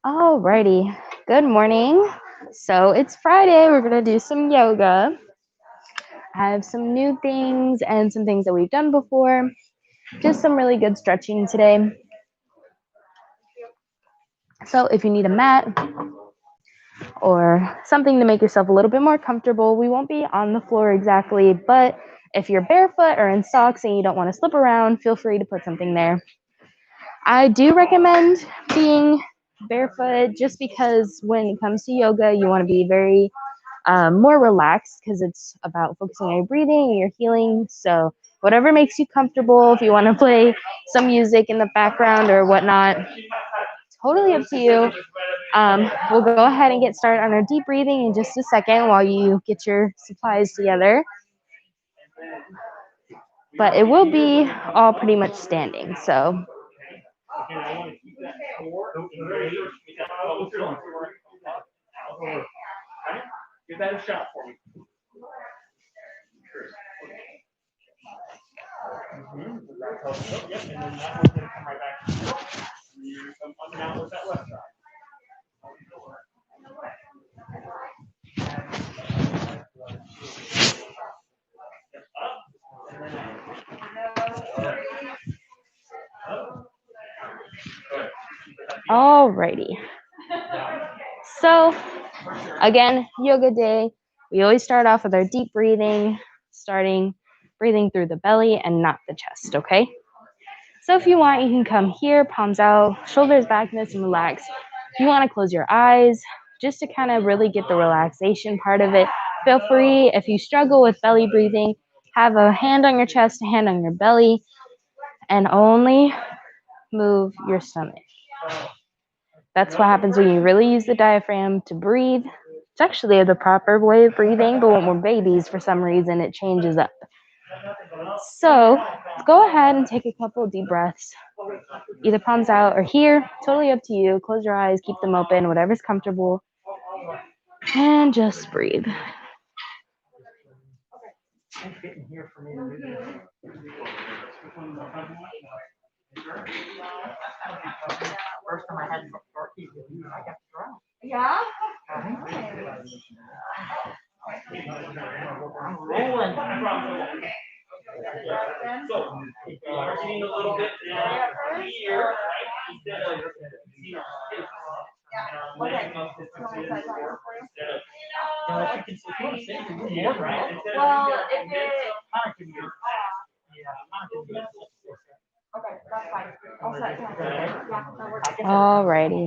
Alrighty, good morning. So it's Friday, we're gonna do some yoga. I have some new things and some things that we've done before. Just some really good stretching today. So if you need a mat or something to make yourself a little bit more comfortable, we won't be on the floor exactly, but if you're barefoot or in socks and you don't want to slip around, feel free to put something there. I do recommend being barefoot just because when it comes to yoga, you want to be very more relaxed because it's about focusing on your breathing and your healing. So whatever makes you comfortable, if you want to play some music in the background or whatnot, totally up to you. We'll go ahead and get started on our deep breathing in just a second while you get your supplies together. But it will be all pretty much standing. So give that a shot for me. Yep, and then that one's gonna come right back. You're coming out with that left side. Alrighty. So again, yoga day. We always start off with our deep breathing, starting breathing through the belly and not the chest, okay? So if you want, you can come here, palms out, shoulders back, nice and relaxed. If you want to close your eyes, just to kind of really get the relaxation part of it, feel free. If you struggle with belly breathing, have a hand on your chest, a hand on your belly, and only move your stomach. That's what happens when you really use the diaphragm to breathe. It's actually the proper way of breathing, but when we're babies, for some reason, it changes up. So go ahead and take a couple deep breaths, either palms out or here, totally up to you. Close your eyes, keep them open, whatever's comfortable, and just breathe. First time I had short keys with you, I got to drown. Yeah? I'm rolling. So, repeating a little bit here, right? Instead of here. Well, if you can right? Well, if it. Okay, that's fine. Alrighty.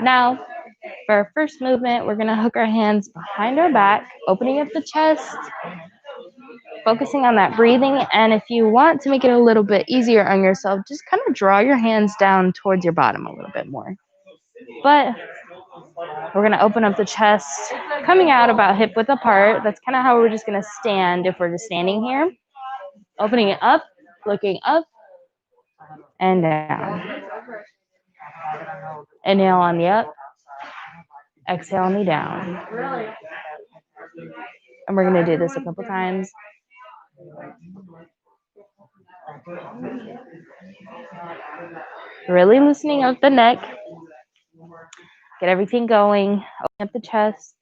Now, for our first movement, we're gonna hook our hands behind our back, opening up the chest, focusing on that breathing. And if you want to make it a little bit easier on yourself, just kind of draw your hands down towards your bottom a little bit more. But we're gonna open up the chest, coming out about hip width apart. That's kind of how we're just gonna stand if we're just standing here. Opening it up, looking up and down. Inhale on the up, exhale on the down. And we're gonna do this a couple times. Really loosening up the neck. Get everything going. Open up the chest.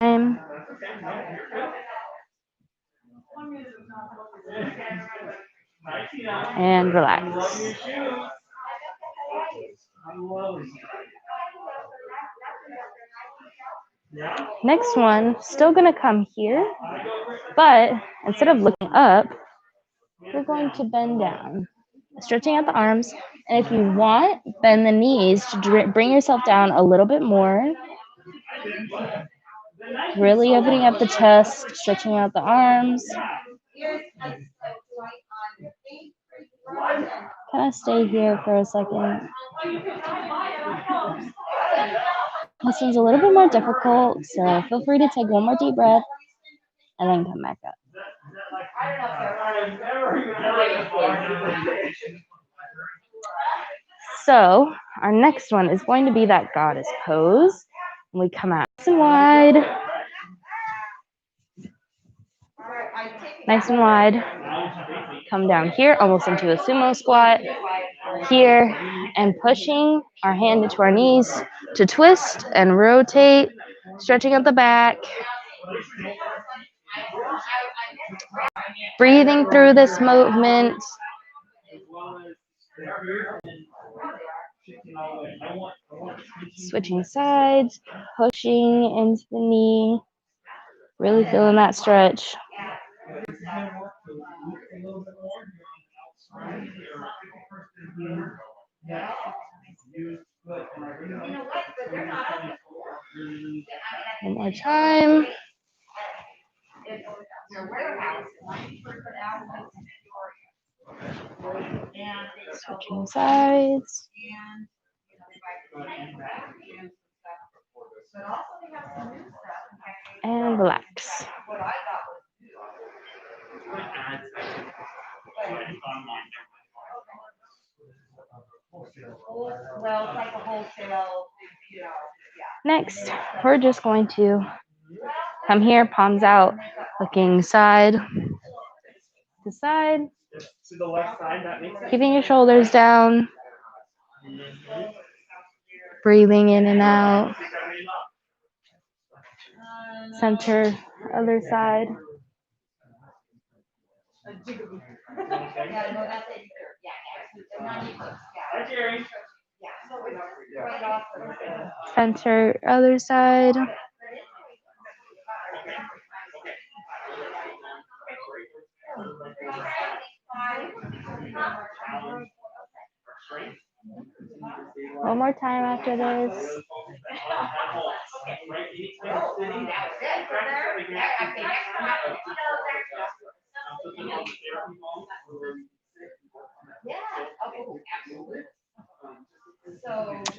Time. And relax. Next one, still gonna come here, but instead of looking up, we're going to bend down, stretching out the arms. And if you want, bend the knees to bring yourself down a little bit more. Really opening up the chest, stretching out the arms. Kind of stay here for a second. This one's a little bit more difficult, so feel free to take one more deep breath and then come back up. So our next one is going to be that goddess pose. We come out nice and wide. Nice and wide. Come down here, almost into a sumo squat. Here, and pushing our hand into our knees to twist and rotate, stretching out the back. Breathing through this movement. Switching sides, pushing into the knee. Really feeling that stretch. One more time. Switching sides. And relax. Next, we're just going to come here, palms out, looking side to side. Keeping your shoulders down. Breathing in and out. Center, other side. Center, other side. One more time after this.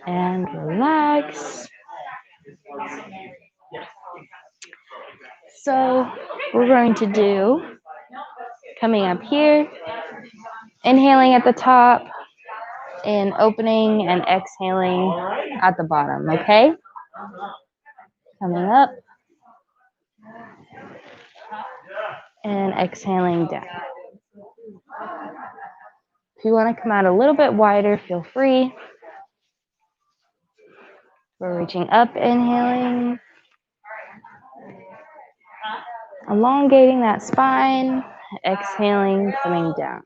And relax. So we're going to do, coming up here, inhaling at the top, and opening and exhaling at the bottom, okay? Coming up, and exhaling down. If you want to come out a little bit wider, feel free. We're reaching up, inhaling. Elongating that spine, exhaling, coming down.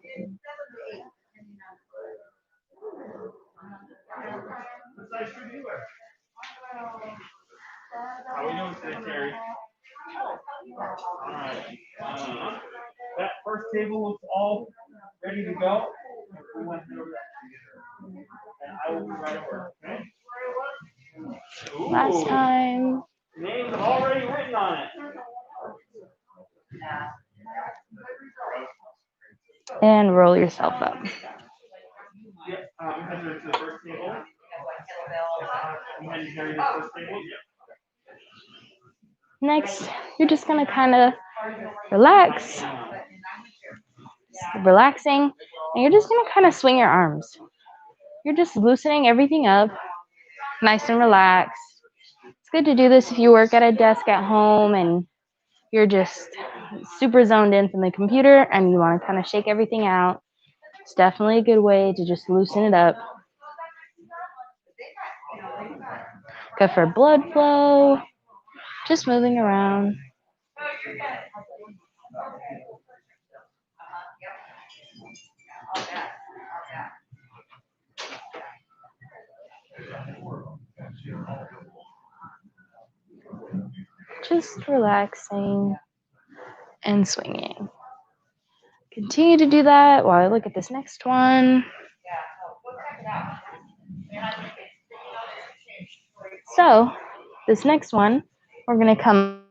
How are we doing today, Terry? All right. That first table looks all ready to go. We went through that. And I will be right over. Okay? Ooh. Last time. Name's already written on it. And roll yourself up. Yep. Head to the first table. And carry the first table. Yep. Next, you're just gonna kind of relax, relaxing, and you're just gonna kind of swing your arms. You're just loosening everything up, nice and relaxed. It's good to do this if you work at a desk at home and you're just super zoned in from the computer and you want to kind of shake everything out. It's definitely a good way to just loosen it up. Good for blood flow. Just moving around. Just relaxing and swinging. Continue to do that while I look at this next one. So, this next one, we're going to come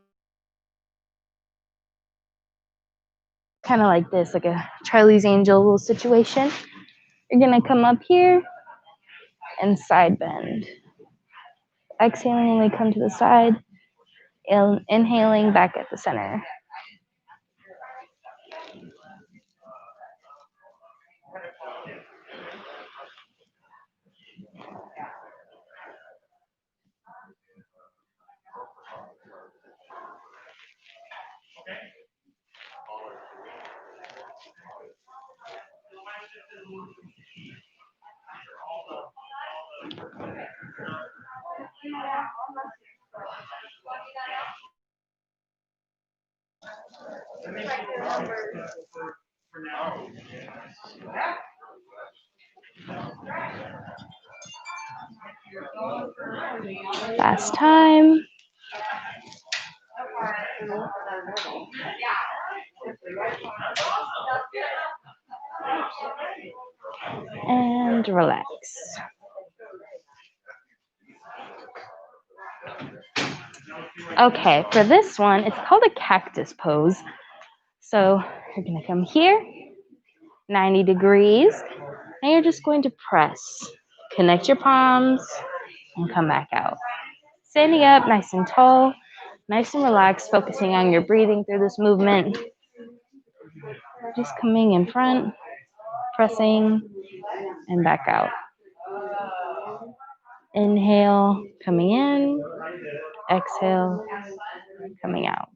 kind of like this, like a Charlie's Angel situation. You're going to come up here and side bend. Exhaling when we come to the side, inhaling back at the center. Last time. And relax. Okay, for this one, it's called a cactus pose. So you're gonna come here, 90 degrees, and you're just going to press. Connect your palms and come back out. Standing up nice and tall, nice and relaxed, focusing on your breathing through this movement. Just coming in front, pressing, and back out. Inhale, coming in. Exhale, coming out.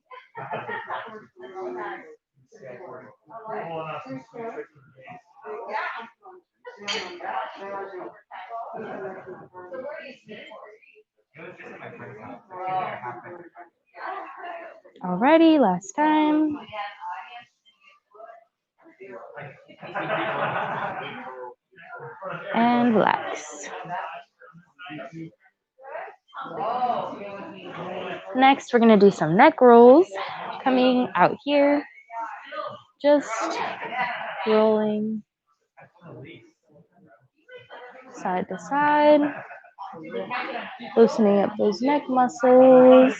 Alrighty, last time. And relax. Next, we're going to do some neck rolls. Coming out here, just rolling side to side, loosening up those neck muscles,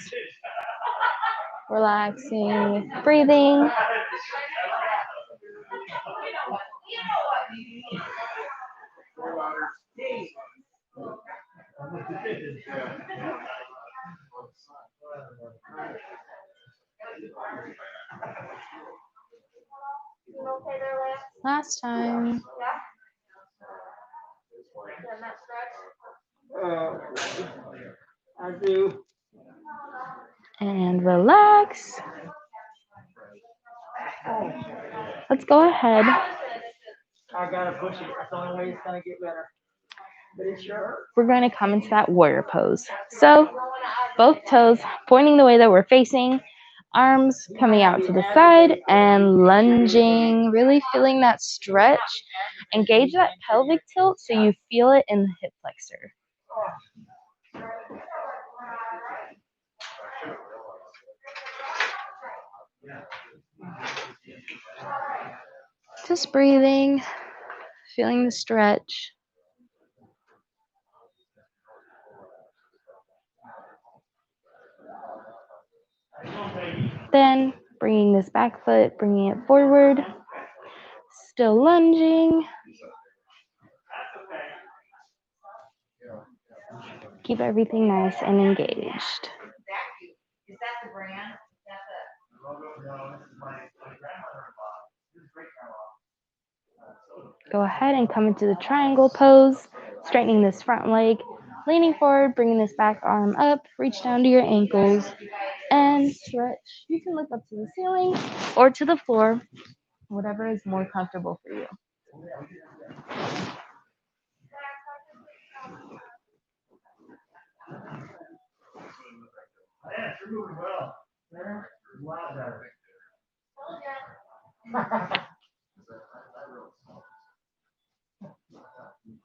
relaxing, breathing. Last time. I do. And relax. Let's go ahead. I gotta push it. That's the only way it's gonna get better. But it sure. We're going to come into that warrior pose. So both toes pointing the way that we're facing, arms coming out to the side and lunging, really feeling that stretch. Engage that pelvic tilt so you feel it in the hip flexor. Just breathing, feeling the stretch. Then bringing this back foot, bringing it forward, still lunging. Keep everything nice and engaged. Is that the brand? Go ahead and come into the triangle pose, straightening this front leg, leaning forward, bringing this back arm up, reach down to your ankles, and stretch. You can look up to the ceiling or to the floor, whatever is more comfortable for you. You're moving well. There, a lot better.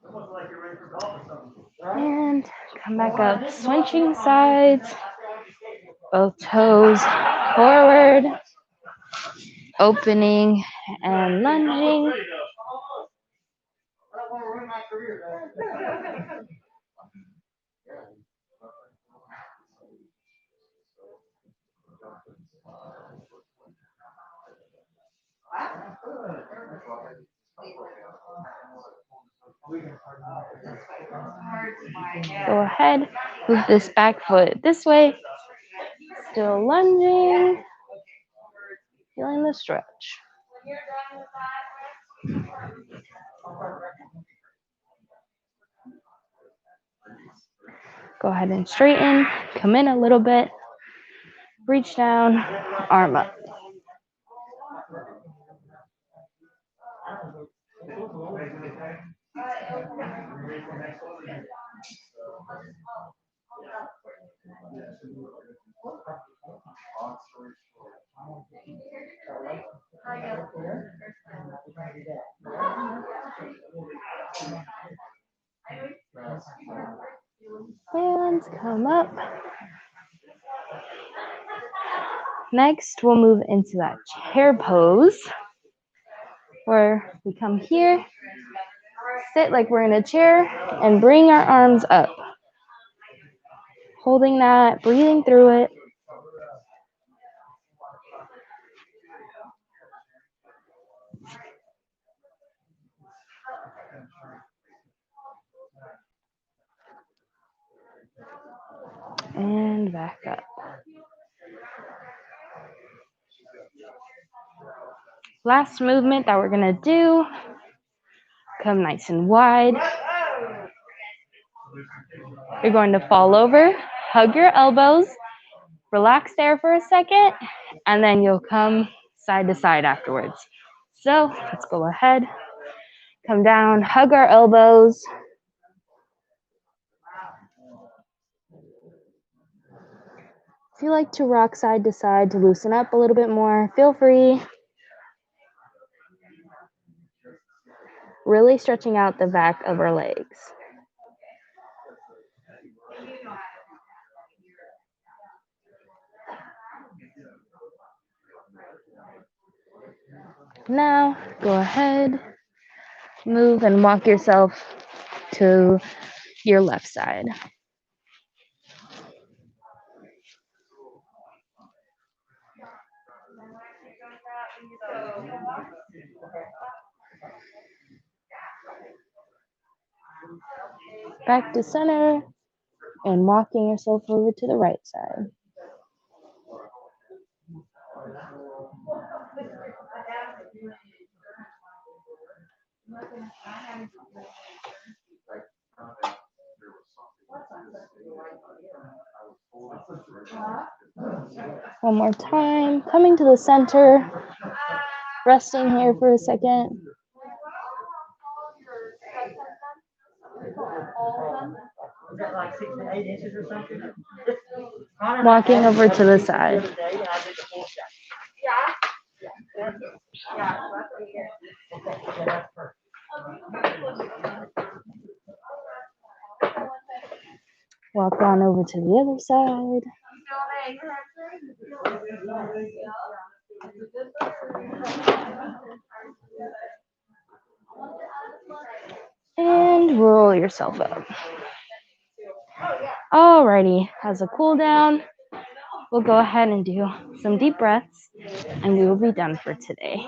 Almost like you're ready for golf or something. And come back up, switching sides, both toes forward, opening and lunging. Go ahead, move this back foot this way, still lunging, feeling the stretch. Go ahead and straighten, come in a little bit, reach down, arm up. Hands come up. Next, we'll move into that chair pose where we come here, sit like we're in a chair, and bring our arms up. Holding that, breathing through it. And back up. Last movement that we're gonna do, come nice and wide. You're going to fall over, hug your elbows, relax there for a second, and then you'll come side to side afterwards. So let's go ahead, come down, hug our elbows. If you like to rock side to side to loosen up a little bit more, feel free. Really stretching out the back of our legs. Now, go ahead, move and walk yourself to your left side. Back to center and walking yourself over to the right side. One more time, coming to the center, resting here for a second. Like 6 to 8 inches or something. Walking over to the side. Walk on over to the other side. And roll yourself up. Alrighty, as a cool down, we'll go ahead and do some deep breaths and we will be done for today.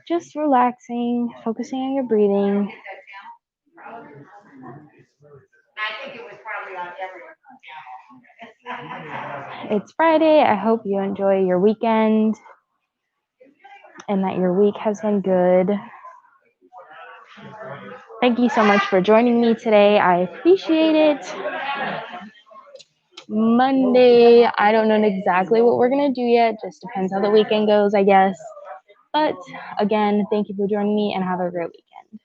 Just relaxing, focusing on your breathing. I think it was probably on everyone. It's Friday. I hope you enjoy your weekend and that your week has been good. Thank you so much for joining me today. I appreciate it. Monday, I don't know exactly what we're going to do yet. Just depends how the weekend goes, I guess. But again, thank you for joining me and have a great weekend.